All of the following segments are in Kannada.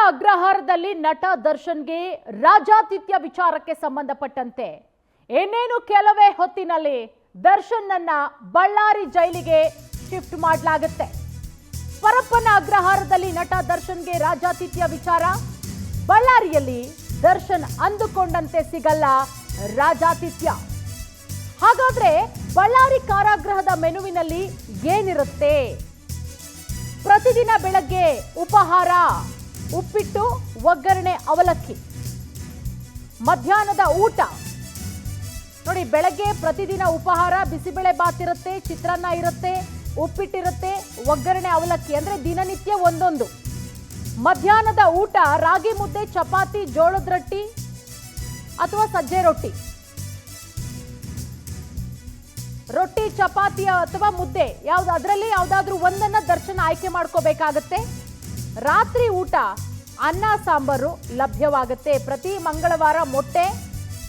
ಅಗ್ರಹಾರದಲ್ಲಿ ನಟ ದರ್ಶನ್ಗೆ ರಾಜಾತಿಥ್ಯ ವಿಚಾರಕ್ಕೆ ಸಂಬಂಧಪಟ್ಟಂತೆ ಏನೇನು ಕೆಲವೇ ಹೊತ್ತಿನಲ್ಲಿ ದರ್ಶನ್ನನ್ನ ಬಳ್ಳಾರಿ ಜೈಲಿಗೆ ಶಿಫ್ಟ್ ಮಾಡಲಾಗುತ್ತೆ. ಪರಪ್ಪನ ಅಗ್ರಹಾರದಲ್ಲಿ ನಟ ದರ್ಶನ್ಗೆ ರಾಜಾತಿಥ್ಯ ವಿಚಾರ. ಬಳ್ಳಾರಿಯಲ್ಲಿ ದರ್ಶನ್ ಅಂದುಕೊಂಡಂತೆ ಸಿಗಲ್ಲ ರಾಜಾತಿಥ್ಯ. ಹಾಗಾದ್ರೆ ಬಳ್ಳಾರಿ ಕಾರಾಗೃಹದ ಮೆನುವಿನಲ್ಲಿ ಏನಿರುತ್ತೆ? ಪ್ರತಿದಿನ ಬೆಳಗ್ಗೆ ಉಪಹಾರ ಉಪ್ಪಿಟ್ಟು, ಒಗ್ಗರಣೆ, ಅವಲಕ್ಕಿ. ಮಧ್ಯಾಹ್ನದ ಊಟ ನೋಡಿ, ಬೆಳಗ್ಗೆ ಪ್ರತಿದಿನ ಉಪಹಾರ ಬಿಸಿಬೇಳೆ ಬಾತ್ ಇರುತ್ತೆ, ಚಿತ್ರಾನ್ನ ಇರುತ್ತೆ, ಉಪ್ಪಿಟ್ಟಿರುತ್ತೆ, ಒಗ್ಗರಣೆ, ಅವಲಕ್ಕಿ, ಅಂದ್ರೆ ದಿನನಿತ್ಯ ಒಂದೊಂದು. ಮಧ್ಯಾಹ್ನದ ಊಟ ರಾಗಿ ಮುದ್ದೆ, ಚಪಾತಿ, ಜೋಳದ ರೊಟ್ಟಿ ಅಥವಾ ಸಜ್ಜೆ ರೊಟ್ಟಿ, ರೊಟ್ಟಿ, ಚಪಾತಿ ಅಥವಾ ಮುದ್ದೆ, ಯಾವ್ದು ಅದರಲ್ಲಿ ಯಾವ್ದಾದ್ರೂ ಒಂದನ್ನ ದರ್ಶನ ಆಯ್ಕೆ ಮಾಡ್ಕೋಬೇಕಾಗತ್ತೆ. ರಾತ್ರಿ ಊಟ ಅನ್ನ ಸಾಂಬಾರು ಲಭ್ಯವಾಗುತ್ತೆ. ಪ್ರತಿ ಮಂಗಳವಾರ ಮೊಟ್ಟೆ,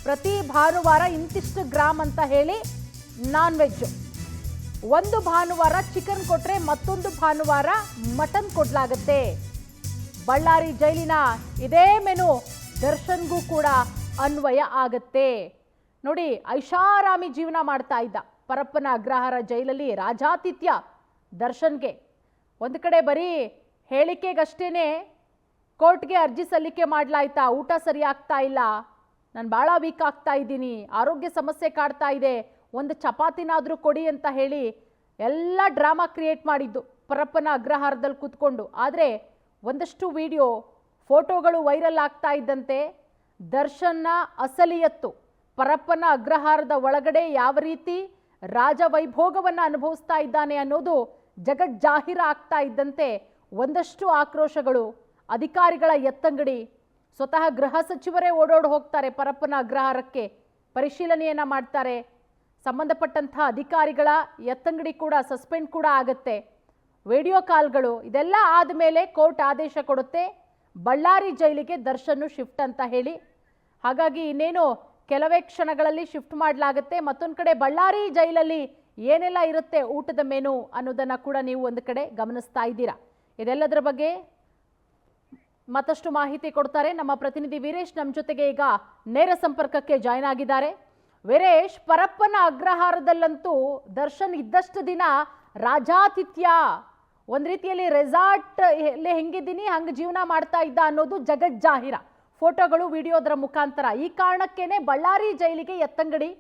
ಪ್ರತಿ ಭಾನುವಾರ ಇಂತಿಷ್ಟು ಗ್ರಾಮ್ ಅಂತ ಹೇಳಿ ನಾನ್ ವೆಜ್. ಒಂದು ಭಾನುವಾರ ಚಿಕನ್ ಕೊಟ್ರೆ ಮತ್ತೊಂದು ಭಾನುವಾರ ಮಟನ್ ಕೊಡ್ಲಾಗತ್ತೆ. ಬಳ್ಳಾರಿ ಜೈಲಿನ ಇದೇ ಮೆನು ದರ್ಶನ್ಗೂ ಕೂಡ ಅನ್ವಯ ಆಗತ್ತೆ. ನೋಡಿ, ಐಷಾರಾಮಿ ಜೀವನ ಮಾಡ್ತಾ ಇದ್ದ ಪರಪ್ಪನ ಅಗ್ರಹಾರ ಜೈಲಲ್ಲಿ ರಾಜಾತಿಥ್ಯ ದರ್ಶನ್ಗೆ. ಒಂದು ಕಡೆ ಬರೀ ಹೇಳಿಕೆಗಷ್ಟೇನೆ ಕೋರ್ಟ್ಗೆ ಅರ್ಜಿ ಸಲ್ಲಿಕೆ ಮಾಡಲಾಯ್ತಾ, ಊಟ ಸರಿ ಆಗ್ತಾ ಇಲ್ಲ, ನಾನು ಭಾಳ ವೀಕ್ ಆಗ್ತಾ ಇದ್ದೀನಿ, ಆರೋಗ್ಯ ಸಮಸ್ಯೆ ಕಾಡ್ತಾ ಇದೆ, ಒಂದು ಚಪಾತಿನಾದರೂ ಕೊಡಿ ಅಂತ ಹೇಳಿ ಎಲ್ಲ ಡ್ರಾಮಾ ಕ್ರಿಯೇಟ್ ಮಾಡಿದ್ದು ಪರಪ್ಪನ ಅಗ್ರಹಾರದಲ್ಲಿ ಕೂತ್ಕೊಂಡು. ಆದರೆ ಒಂದಷ್ಟು ವಿಡಿಯೋ ಫೋಟೋಗಳು ವೈರಲ್ ಆಗ್ತಾ ಇದ್ದಂತೆ ದರ್ಶನ್ನ ಅಸಲಿಯತ್ತು, ಪರಪ್ಪನ ಅಗ್ರಹಾರದ ಒಳಗಡೆ ಯಾವ ರೀತಿ ರಾಜವೈಭೋಗವನ್ನು ಅನುಭವಿಸ್ತಾ ಇದ್ದಾನೆ ಅನ್ನೋದು ಜಗಜ್ಜಾಹೀರ ಆಗ್ತಾ ಇದ್ದಂತೆ ಒಂದಷ್ಟು ಆಕ್ರೋಶಗಳು, ಅಧಿಕಾರಿಗಳ ಎತ್ತಂಗಡಿ, ಸ್ವತಃ ಗೃಹ ಸಚಿವರೇ ಓಡೋಡಿ ಹೋಗ್ತಾರೆ ಪರಪ್ಪನ ಅಗ್ರಹಾರಕ್ಕೆ, ಪರಿಶೀಲನೆಯನ್ನ ಮಾಡ್ತಾರೆ. ಸಂಬಂಧಪಟ್ಟಂಥ ಅಧಿಕಾರಿಗಳ ಎತ್ತಂಗಡಿ ಕೂಡ ಸಸ್ಪೆಂಡ್ ಕೂಡ ಆಗುತ್ತೆ. ವಿಡಿಯೋ ಕಾಲ್ಗಳು ಇದೆಲ್ಲ ಆದಮೇಲೆ ಕೋರ್ಟ್ ಆದೇಶ ಕೊಡುತ್ತೆ ಬಳ್ಳಾರಿ ಜೈಲಿಗೆ ದರ್ಶನ್ ಶಿಫ್ಟ್ ಅಂತ ಹೇಳಿ. ಹಾಗಾಗಿ ಇನ್ನೇನು ಕೆಲವೇ ಕ್ಷಣಗಳಲ್ಲಿ ಶಿಫ್ಟ್ ಮಾಡಲಾಗುತ್ತೆ. ಮತ್ತೊಂದು ಕಡೆ ಬಳ್ಳಾರಿ ಜೈಲಲ್ಲಿ ಏನೆಲ್ಲ ಇರುತ್ತೆ ಊಟದ ಮೆನು ಅನ್ನೋದನ್ನ ಕೂಡ ನೀವು ಒಂದು ಕಡೆ ಗಮನಿಸ್ತಾ ಇದ್ದೀರಾ. ಇದೆಲ್ಲದರ ಬಗ್ಗೆ ಮತ್ತಷ್ಟು ಮಾಹಿತಿ ಕೊಡ್ತಾರೆ ನಮ್ಮ ಪ್ರತಿನಿಧಿ ವೀರೇಶ್. ನಮ್ಮ ಜೊತೆಗೆ ಈಗ ನೇರ ಸಂಪರ್ಕಕ್ಕೆ ಜಾಯ್ನ್ ಆಗಿದ್ದಾರೆ. ವೀರೇಶ್, ಪರಪ್ಪನ ಅಗ್ರಹಾರದಲ್ಲಂತೂ ದರ್ಶನ್ ಇದ್ದಷ್ಟು ದಿನ ರಾಜಾತಿಥ್ಯ, ಒಂದ್ ರೀತಿಯಲ್ಲಿ ರೆಸಾರ್ಟ್ ಹೆಂಗಿದ್ದೀನಿ ಹಂಗೆ ಜೀವನ ಮಾಡ್ತಾ ಇದ್ದ ಅನ್ನೋದು ಜಗಜ್ಜಾಹೀರ, ಫೋಟೋಗಳು, ವಿಡಿಯೋದರ ಮುಖಾಂತರ. ಈ ಕಾರಣಕ್ಕೇನೆ ಬಳ್ಳಾರಿ ಜೈಲಿಗೆ ಎತ್ತಂಗಡಿ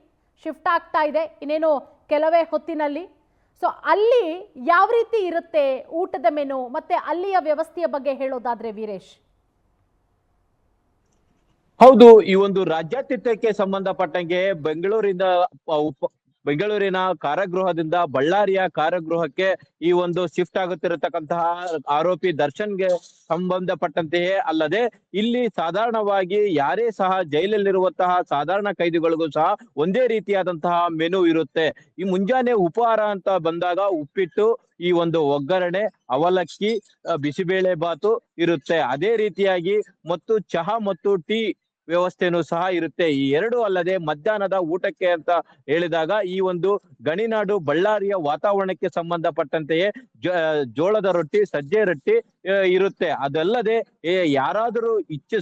ಶಿಫ್ಟ್ ಆಗ್ತಾ ಇದೆ ಇನ್ನೇನು ಕೆಲವೇ ಹೊತ್ತಿನಲ್ಲಿ. ಸೊ ಅಲ್ಲಿ ಯಾವ ರೀತಿ ಇರುತ್ತೆ ಊಟದ ಮೆನು ಮತ್ತೆ ಅಲ್ಲಿಯ ವ್ಯವಸ್ಥೆಯ ಬಗ್ಗೆ ಹೇಳೋದಾದ್ರೆ ವೀರೇಶ್? ಹೌದು, ಈ ಒಂದು ರಾಜ್ಯಾತಿಥ್ಯಕ್ಕೆ ಸಂಬಂಧಪಟ್ಟಂಗೆ ಬೆಂಗಳೂರಿನ ಕಾರಾಗೃಹದಿಂದ ಬಳ್ಳಾರಿಯ ಕಾರಾಗೃಹಕ್ಕೆ ಈ ಒಂದು ಶಿಫ್ಟ್ ಆಗುತ್ತಿರತಕ್ಕಂತಹ ಆರೋಪಿ ದರ್ಶನ್ಗೆ ಸಂಬಂಧಪಟ್ಟಂತೆಯೇ ಅಲ್ಲದೆ ಇಲ್ಲಿ ಸಾಧಾರಣವಾಗಿ ಯಾರೇ ಸಹ ಜೈಲಲ್ಲಿರುವಂತಹ ಸಾಧಾರಣ ಕೈದಿಗಳಿಗೂ ಸಹ ಒಂದೇ ರೀತಿಯಾದಂತಹ ಮೆನು ಇರುತ್ತೆ. ಈ ಮುಂಜಾನೆ ಉಪಹಾರ ಅಂತ ಬಂದಾಗ ಉಪ್ಪಿಟ್ಟು, ಈ ಒಂದು ಒಗ್ಗರಣೆ, ಅವಲಕ್ಕಿ, ಬಿಸಿಬೇಳೆ ಬಾತು ಇರುತ್ತೆ. ಅದೇ ರೀತಿಯಾಗಿ ಮತ್ತು ಚಹಾ ಮತ್ತು ಟೀ ವ್ಯವಸ್ಥೆನೂ ಸಹ ಇರುತ್ತೆ. ಈ ಎರಡು ಅಲ್ಲದೆ ಮಧ್ಯಾಹ್ನದ ಊಟಕ್ಕೆ ಅಂತ ಹೇಳಿದಾಗ ಈ ಒಂದು ಗಣಿನಾಡು ಬಳ್ಳಾರಿಯ ವಾತಾವರಣಕ್ಕೆ ಸಂಬಂಧಪಟ್ಟಂತೆಯೇ ಜೋಳದ ರೊಟ್ಟಿ, ಸಜ್ಜೆ ರೊಟ್ಟಿ ಇರುತ್ತೆ. ಅದಲ್ಲದೆ ಯಾರಾದರೂ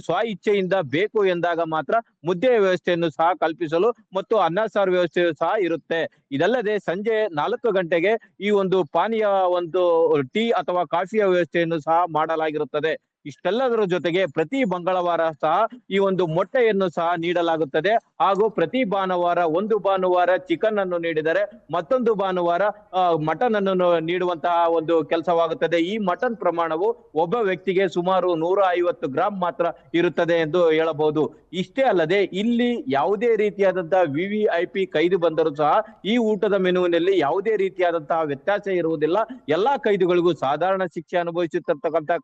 ಸ್ವ ಇಚ್ಛೆಯಿಂದ ಬೇಕು ಎಂದಾಗ ಮಾತ್ರ ಮುದ್ದೆ ವ್ಯವಸ್ಥೆಯನ್ನು ಸಹ ಕಲ್ಪಿಸಲು ಮತ್ತು ಅನ್ನ ಸಾರು ವ್ಯವಸ್ಥೆಯು ಸಹ ಇರುತ್ತೆ. ಇದಲ್ಲದೆ ಸಂಜೆ 4 ಗಂಟೆಗೆ ಈ ಒಂದು ಪಾನೀಯ, ಒಂದು ಟೀ ಅಥವಾ ಕಾಫಿಯ ವ್ಯವಸ್ಥೆಯನ್ನು ಸಹ ಮಾಡಲಾಗಿರುತ್ತದೆ. ಇಷ್ಟೆಲ್ಲದರ ಜೊತೆಗೆ ಪ್ರತಿ ಮಂಗಳವಾರ ಸಹ ಈ ಒಂದು ಮೊಟ್ಟೆಯನ್ನು ಸಹ ನೀಡಲಾಗುತ್ತದೆ. ಹಾಗೂ ಪ್ರತಿ ಭಾನುವಾರ, ಒಂದು ಭಾನುವಾರ ಚಿಕನ್ ಅನ್ನು ನೀಡಿದರೆ ಮತ್ತೊಂದು ಭಾನುವಾರ ಮಟನ್ ಅನ್ನು ನೀಡುವಂತಹ ಒಂದು ಕೆಲಸವಾಗುತ್ತದೆ. ಈ ಮಟನ್ ಪ್ರಮಾಣವು ಒಬ್ಬ ವ್ಯಕ್ತಿಗೆ ಸುಮಾರು 150 ಗ್ರಾಮ್ ಮಾತ್ರ ಇರುತ್ತದೆ ಎಂದು ಹೇಳಬಹುದು. ಇಷ್ಟೇ ಅಲ್ಲದೆ ಇಲ್ಲಿ ಯಾವುದೇ ರೀತಿಯಾದಂತಹ VVIP ಕೈದಿ ಬಂದರೂ ಸಹ ಈ ಊಟದ ಮೆನುವಿನಲ್ಲಿ ಯಾವುದೇ ರೀತಿಯಾದಂತಹ ವ್ಯತ್ಯಾಸ ಇರುವುದಿಲ್ಲ. ಎಲ್ಲಾ ಕೈದಿಗಳಿಗೂ, ಸಾಧಾರಣ ಶಿಕ್ಷೆ ಅನುಭವಿಸುತ್ತಿರ್ತಕ್ಕಂತಹ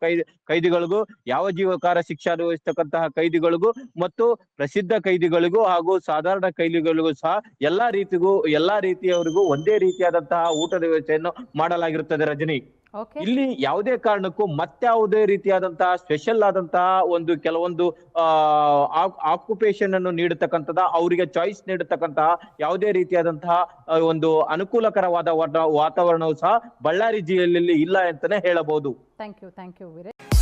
ಕೈದಿಗಳಿಗೂ, ಯಾವ ಜೀವಕಾರ ಶಿಕ್ಷೆ ಅನುಭವಿಸತಕ್ಕಂತಹ ಕೈದಿಗಳಿಗೂ ಮತ್ತು ಪ್ರಸಿದ್ಧ ಕೈದಿಗಳಿಗೂ ಹಾಗೂ ಸಾಧಾರಣ ಕೈದಿಗಳಿಗೂ ಸಹ ಎಲ್ಲಾ ರೀತಿಯವರಿಗೂ ಒಂದೇ ರೀತಿಯಾದಂತಹ ಊಟದ ವ್ಯವಸ್ಥೆಯನ್ನು ಮಾಡಲಾಗಿರುತ್ತದೆ. ರಜನಿ, ಇಲ್ಲಿ ಯಾವುದೇ ಕಾರಣಕ್ಕೂ ಮತ್ಯಾವುದೇ ರೀತಿಯಾದಂತಹ ಸ್ಪೆಷಲ್ ಆದಂತಹ ಒಂದು ಕೆಲವೊಂದು ಆಕ್ಯುಪೇಷನ್ ಅನ್ನು ನೀಡತಕ್ಕಂಥದ, ಅವರಿಗೆ ಚಾಯ್ಸ್ ನೀಡತಕ್ಕಂತಹ ಯಾವುದೇ ರೀತಿಯಾದಂತಹ ಒಂದು ಅನುಕೂಲಕರವಾದ ವಾತಾವರಣವು ಸಹ ಬಳ್ಳಾರಿ ಜಿಲ್ಲೆಯಲ್ಲಿ ಇಲ್ಲ ಅಂತಾನೆ ಹೇಳಬಹುದು. Thank you Veeresh.